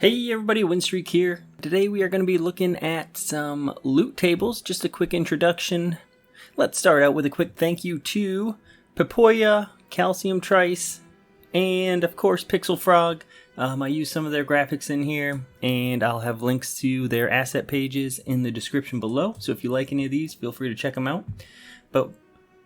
Hey everybody, Winstreak here. Today we are going to be looking at some loot tables, just a quick introduction. Let's start out with a quick thank you to Papoya, Calcium Trice, and of course Pixel Frog. I use some of their graphics in here, and I'll have links to their asset pages in the description below, so if you like any of these, feel free to check them out. But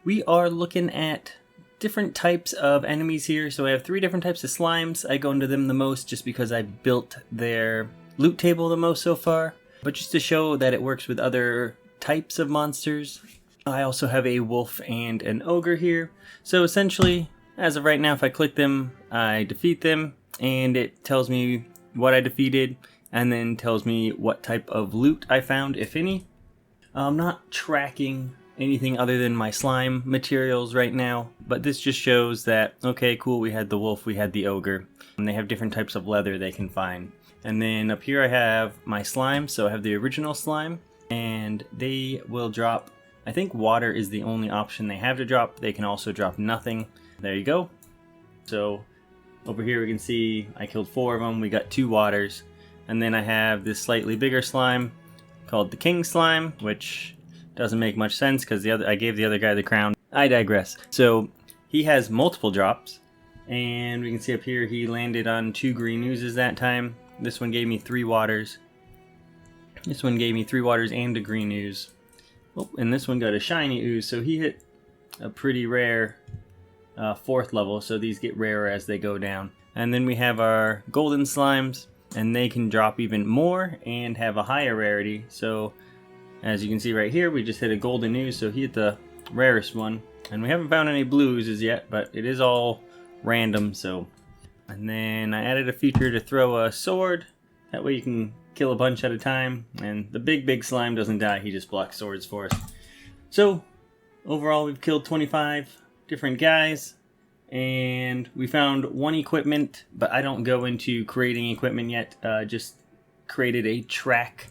we are looking at different types of enemies here. So I have 3 different types of slimes. I go into them the most just because I built their loot table the most so far, but just to show that it works with other types of monsters. I also have a wolf and an ogre here. So essentially, as of right now, if I click them, I defeat them, and it tells me what I defeated, and then tells me what type of loot I found, if any. I'm not tracking anything other than my slime materials right now, but this just shows that, okay, cool, we had the wolf, we had the ogre, and they have different types of leather they can find. And then up here I have my slime, so I have the original slime, and they will drop, I think water is the only option they have to drop. They can also drop nothing. There you go. So over here we can see I killed 4 of them, we got 2 waters, and then I have this slightly bigger slime called the king slime, which doesn't make much sense because I gave the other guy the crown. I digress. So he has multiple drops, and we can see up here he landed on 2 green oozes that time. This one gave me 3 waters. This one gave me 3 waters and a green ooze. Oh, and this one got a shiny ooze, so he hit a pretty rare 4th level, so these get rarer as they go down. And then we have our golden slimes, and they can drop even more and have a higher rarity. So as you can see right here, we just hit a golden ooze, so he hit the rarest one. And we haven't found any blue oozes yet, but it is all random, so. And then I added a feature to throw a sword. That way you can kill a bunch at a time. And the big slime doesn't die, he just blocks swords for us. So, overall we've killed 25 different guys. And we found 1 equipment, but I don't go into creating equipment yet. Just created a track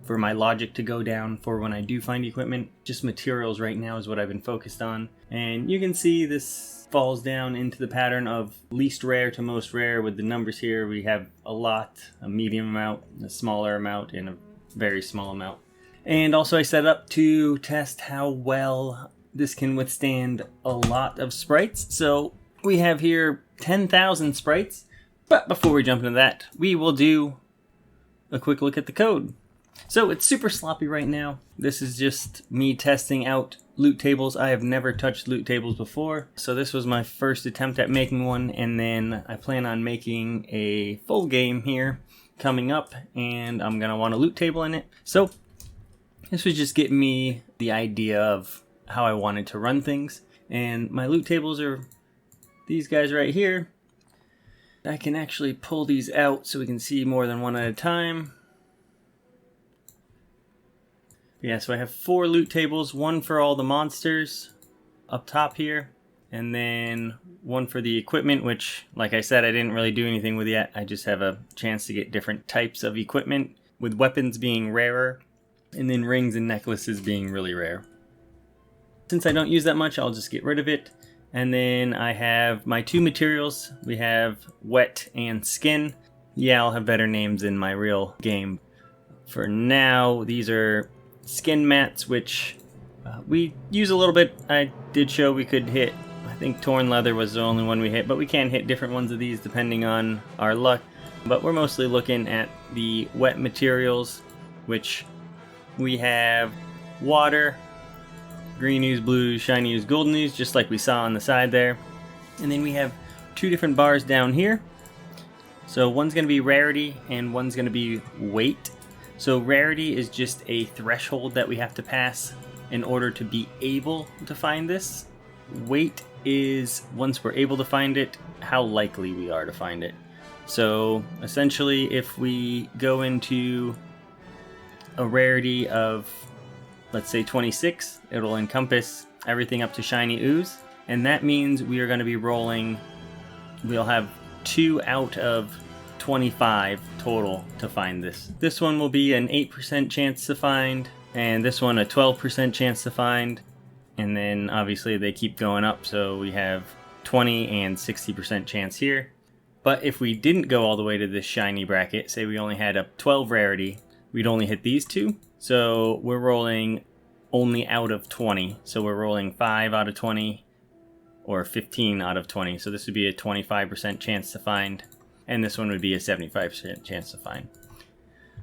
for my logic to go down for when I do find equipment. Just materials right now is what I've been focused on. And you can see this falls down into the pattern of least rare to most rare with the numbers here. We have a lot, a medium amount, a smaller amount, and a very small amount. And also I set up to test how well this can withstand a lot of sprites. So we have here 10,000 sprites. But before we jump into that, we will do a quick look at the code. So it's super sloppy right now. This is just me testing out loot tables. I have never touched loot tables before, so this was my first attempt at making one, and then I plan on making a full game here coming up, and I'm gonna want a loot table in it. So this was just getting me the idea of how I wanted to run things, and my loot tables are these guys right here. I can actually pull these out so we can see more than one at a time. Yeah, so I have 4 loot tables, 1 for all the monsters up top here, and then 1 for the equipment, which, like I said, I didn't really do anything with yet. I just have a chance to get different types of equipment, with weapons being rarer, and then rings and necklaces being really rare. Since I don't use that much, I'll just get rid of it. And then I have my 2 materials. We have wet and skin. Yeah, I'll have better names in my real game. For now, these are skin mats, which we use a little bit. I did show we could hit, I think torn leather was the only one we hit, but we can hit different ones of these depending on our luck. But we're mostly looking at the wet materials, which we have water, green ooze, blue ooze, shiny ooze, golden ooze, just like we saw on the side there. And then we have 2 different bars down here. So one's going to be rarity and one's going to be weight. So rarity is just a threshold that we have to pass in order to be able to find this. Weight is, once we're able to find it, how likely we are to find it. So essentially, if we go into a rarity of, let's say 26, it'll encompass everything up to shiny ooze. And that means we are going to be rolling, we'll have 2 out of 25 total to find this. This one will be an 8% chance to find, and this one a 12% chance to find, and then obviously they keep going up, so we have 20 and 60% chance here. But if we didn't go all the way to this shiny bracket, say we only had a 12 rarity, we'd only hit these two. So we're rolling only out of 20. So we're rolling 5 out of 20 or 15 out of 20. So this would be a 25% chance to find. And this one would be a 75% chance to find.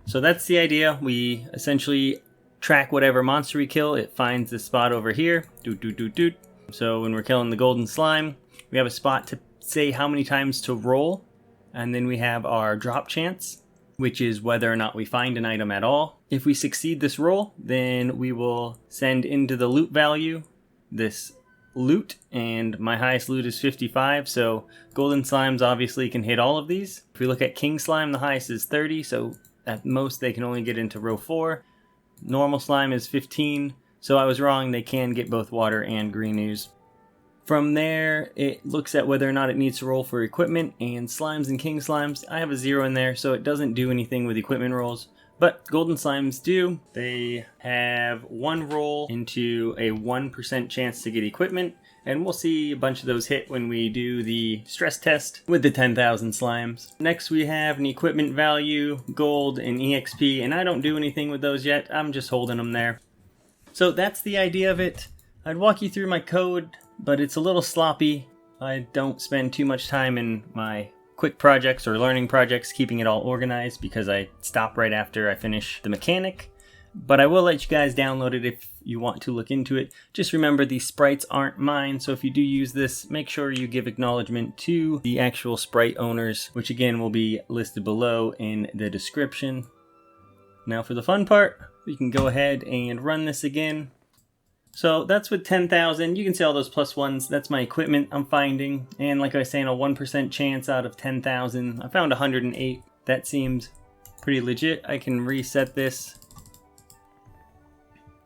So that's the idea. We essentially track whatever monster we kill. It finds this spot over here. Doot, doot, doot, doot. So when we're killing the golden slime, we have a spot to say how many times to roll. And then we have our drop chance, which is whether or not we find an item at all. If we succeed this roll, then we will send into the loot value this loot, and my highest loot is 55, so golden slimes obviously can hit all of these. If we look at king slime, the highest is 30, so at most they can only get into row 4. Normal slime is 15, so I was wrong, they can get both water and green ooze. From there, it looks at whether or not it needs to roll for equipment, and slimes and king slimes, I have a 0 in there, so it doesn't do anything with equipment rolls. But golden slimes do. They have 1 roll into a 1% chance to get equipment, and we'll see a bunch of those hit when we do the stress test with the 10,000 slimes. Next we have an equipment value, gold, and EXP, and I don't do anything with those yet. I'm just holding them there. So that's the idea of it. I'd walk you through my code, but it's a little sloppy. I don't spend too much time in my quick projects or learning projects keeping it all organized because I stop right after I finish the mechanic. But I will let you guys download it if you want to look into it. Just remember these sprites aren't mine, so if you do use this, make sure you give acknowledgement to the actual sprite owners, which again will be listed below in the description. Now for the fun part, we can go ahead and run this again. So that's with 10,000. You can see all those plus ones. That's my equipment I'm finding. And like I was saying, a 1% chance out of 10,000. I found 108. That seems pretty legit. I can reset this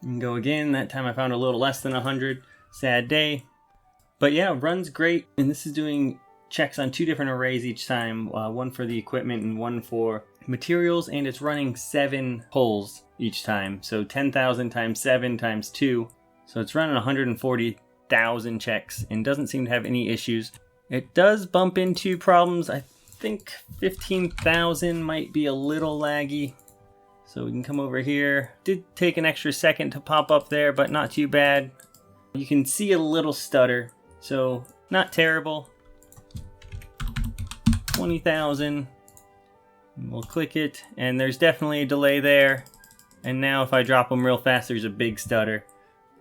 and go again. That time I found a little less than 100. Sad day. But yeah, runs great. And this is doing checks on 2 different arrays each time. One for the equipment and one for materials. And it's running 7 pulls each time. So 10,000 times 7 times 2. So it's running 140,000 checks and doesn't seem to have any issues. It does bump into problems. I think 15,000 might be a little laggy. So we can come over here. Did take an extra second to pop up there, but not too bad. You can see a little stutter, so not terrible. 20,000. We'll click it, and there's definitely a delay there. And now if I drop them real fast, there's a big stutter.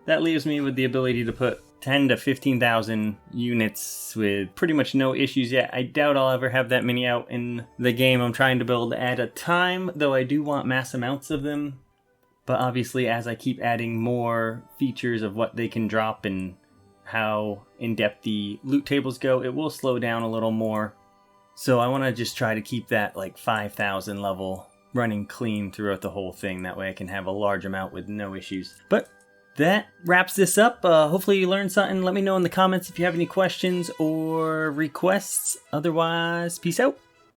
That leaves me with the ability to put 10 to 15,000 units with pretty much no issues yet. I doubt I'll ever have that many out in the game I'm trying to build at a time, though I do want mass amounts of them. But obviously as I keep adding more features of what they can drop and how in-depth the loot tables go, it will slow down a little more. So I want to just try to keep that like 5,000 level running clean throughout the whole thing. That way I can have a large amount with no issues. But that wraps this up. Hopefully you learned something. Let me know in the comments if you have any questions or requests. Otherwise, peace out.